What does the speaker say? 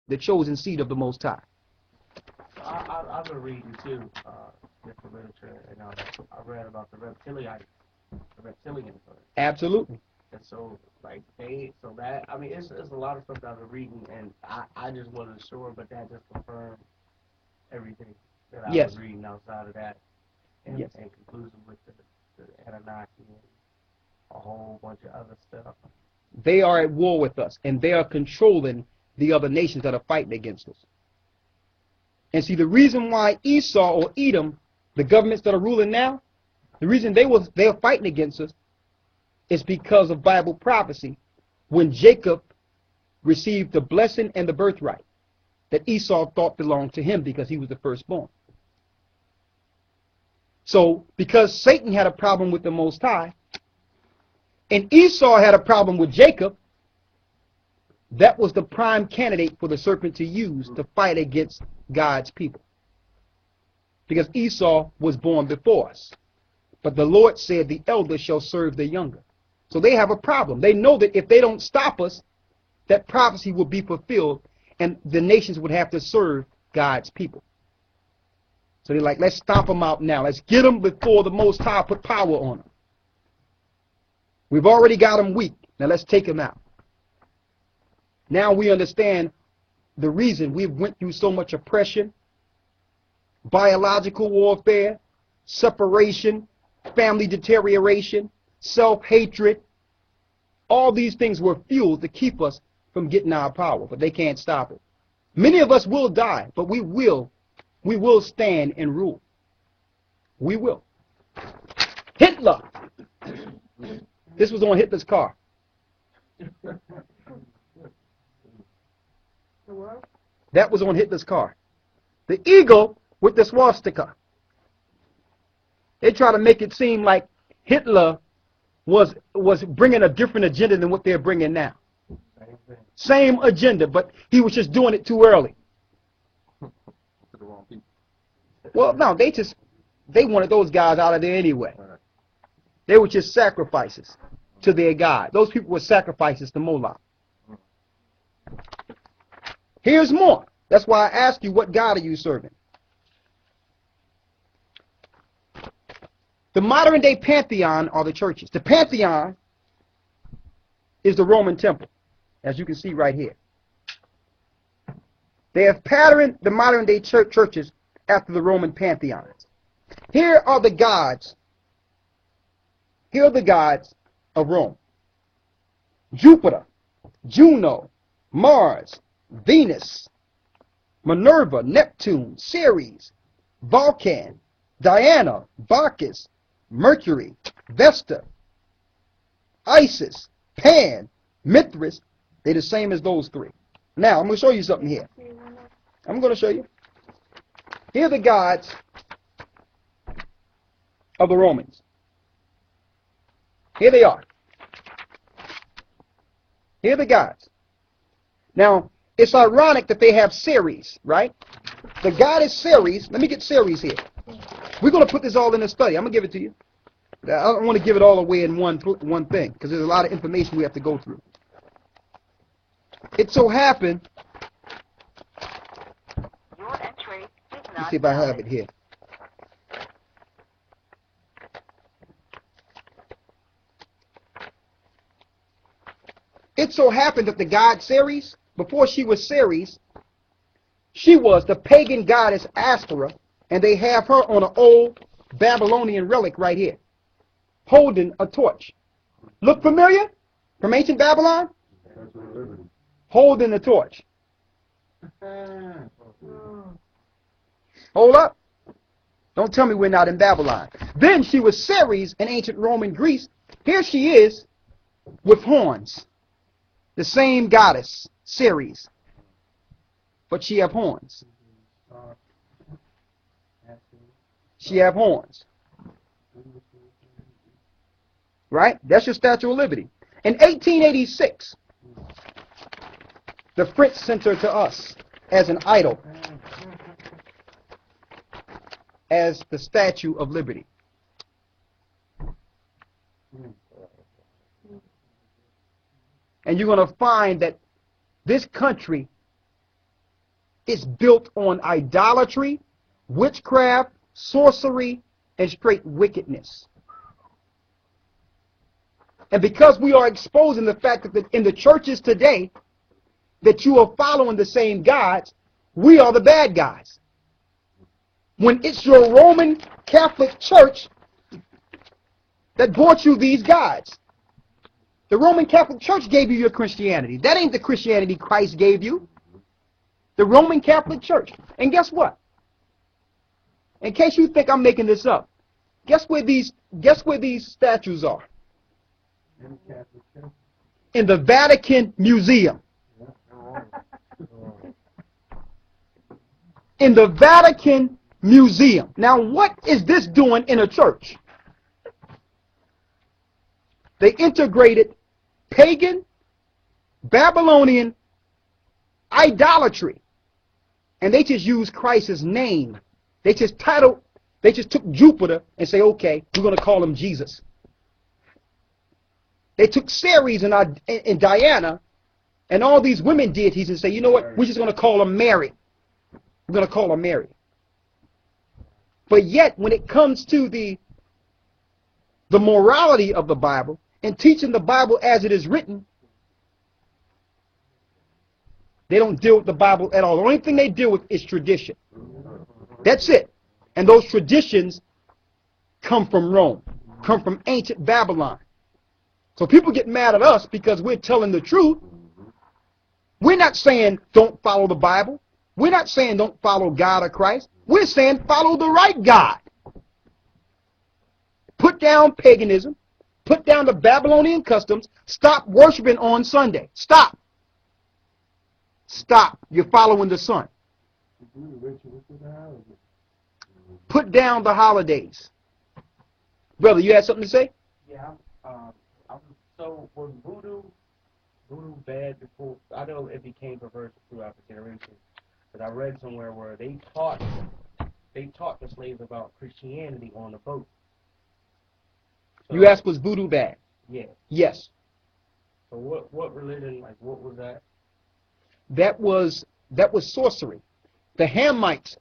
the chosen seed of the Most High. I've been reading too, different literature, and I read about the reptilians. Absolutely. And so, like, it's a lot of stuff that I've been reading, and I just wasn't sure, but that just confirmed everything that I was reading outside of that, and conclusion with the Anunnaki and a whole bunch of other stuff. They are at war with us, and they are controlling the other nations that are fighting against us. And see, the reason why Esau or Edom, the governments that are ruling now, the reason they're fighting against us is because of Bible prophecy, when Jacob received the blessing and the birthright that Esau thought belonged to him because he was the firstborn. So, because Satan had a problem with the Most High, and Esau had a problem with Jacob, that was the prime candidate for the serpent to use to fight against God's people. Because Esau was born before us. But the Lord said the elder shall serve the younger. So they have a problem. They know that if they don't stop us, that prophecy will be fulfilled and the nations would have to serve God's people. So they're like, let's stomp them out now. Let's get them before the Most High put power on them. We've already got them weak. Now let's take them out. Now we understand the reason we went through so much oppression, biological warfare, separation, family deterioration, self-hatred. All these things were fueled to keep us from getting our power, but they can't stop it. Many of us will die, but we will stand and rule. We will. Hitler. This was on Hitler's car. That was on Hitler's car. The eagle with the swastika. They try to make it seem like Hitler was bringing a different agenda than what they're bringing now. Same agenda, but he was just doing it too early. Well, no, they wanted those guys out of there anyway. They were just sacrifices to their God. Those people were sacrifices to Moloch. Here's more. That's why I ask you, what God are you serving? The modern day pantheon are the churches. The pantheon is the Roman temple, as you can see right here. They have patterned the modern day churches after the Roman pantheons. Here are the gods. Here are the gods of Rome. Jupiter, Juno, Mars, Venus, Minerva, Neptune, Ceres, Vulcan, Diana, Bacchus, Mercury, Vesta, Isis, Pan, Mithras. They're the same as those three. Now, I'm going to show you something here. I'm going to show you. Here are the gods of the Romans. Here they are. Here are the gods. Now, it's ironic that they have Ceres, right? The goddess Ceres. Let me get Ceres here. We're going to put this all in a study. I'm going to give it to you. I don't want to give it all away in one thing, because there's a lot of information we have to go through. It so happened. Let's see if I have it here. It so happened that the god Ceres, before she was Ceres, she was the pagan goddess Astra, and they have her on an old Babylonian relic right here, holding a torch. Look familiar? From ancient Babylon? Holding a torch. Hold up. Don't tell me we're not in Babylon. Then she was Ceres in ancient Roman Greece. Here she is with horns. The same goddess, Ceres. But she have horns. She have horns. Right? That's your Statue of Liberty. In 1886, the French sent her to us as an idol, as the Statue of Liberty. And you're going to find that this country It's built on idolatry, witchcraft, sorcery, and straight wickedness. And because we are exposing the fact that in the churches today that you are following the same gods, we are the bad guys. When it's your Roman Catholic Church that brought you these gods. The Roman Catholic Church gave you your Christianity. That ain't the Christianity Christ gave you. The Roman Catholic Church. And guess what? In case you think I'm making this up, guess where these statues are? In the Vatican Museum. In the Vatican Museum. Now, what is this doing in a church? They integrated pagan, Babylonian idolatry, and they just used Christ's name. They just took Jupiter and say, okay, we're going to call him Jesus. They took Ceres and Diana and all these women deities and say, you know what, we're just going to call them Mary. We're going to call her Mary. But yet, when it comes to the morality of the Bible and teaching the Bible as it is written, they don't deal with the Bible at all. The only thing they deal with is tradition. That's it. And those traditions come from Rome, come from ancient Babylon. So people get mad at us because we're telling the truth. We're not saying don't follow the Bible. We're not saying don't follow God or Christ. We're saying follow the right God. Put down paganism. Put down the Babylonian customs. Stop worshiping on Sunday. Stop. Stop. You're following the sun. Put down the holidays. Brother, you had something to say? Yeah. So was voodoo bad before? I know it became perverse throughout the generations, but I read somewhere where they taught the slaves about Christianity on the boat. So, you asked, was voodoo bad? Yeah. Yes. So what religion, like what was that? That was sorcery. The Hamites